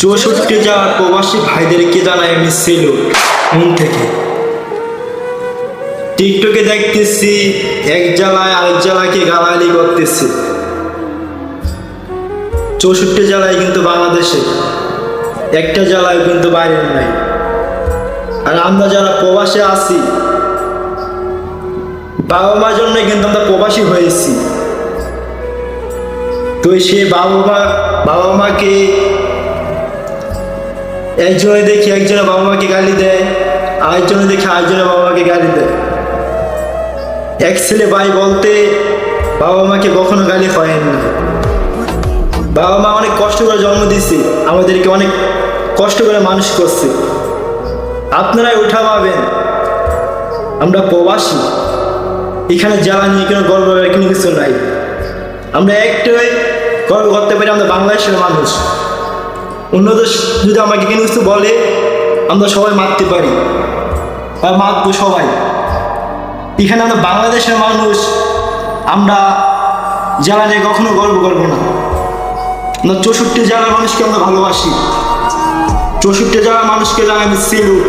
64 যাওয়া প্রবাসী ভাইদেরকে জানাই আমি সেলুট মন থেকে। টিকটকে দেখতেছি এক জেলায় আরেক জেলাকে গালাগালি করতেছে। 64 জেলায় কিন্তু বাংলাদেশে, একটা জেলায় কিন্তু বাইরের নাই। আর আমরা যারা প্রবাসে আছি, বাবা মার জন্য কিন্তু আমরা প্রবাসী হয়েছি। তো সে বাবা মাকে একজনে দেখি একজনে বাবা মাকে গালি দেয়, আরেকজনে দেখি আরেকজনে বাবা মাকে গালি দেয়। এক ছেলে ভাই বলতে বাবা মাকে কখনো গালি হয় না। বাবা মা অনেক কষ্ট করে জন্ম দিচ্ছে, আমাদেরকে অনেক কষ্ট করে মানুষ করছে। আপনারাই উঠা পাবেন আমরা প্রবাসী, এখানে জ্বালা নিয়ে কোনো গর্ব কোনো কিছু নাই। আমরা একটাই গর্ব করতে পারি, আমরা বাংলাদেশের মানুষ। অন্য দেশ যদি আমাকে কোনো কিছু বলে, আমরা সবাই মারতে পারি আর মারবো সবাই। এখানে আমরা বাংলাদেশের মানুষ, আমরা জ্বালা নিয়ে কখনো গর্ব করবো না। আমরা 64 জেলার মানুষকে আমরা ভালোবাসি। 64 জেলার মানুষকে জানাই আমি সেলুট।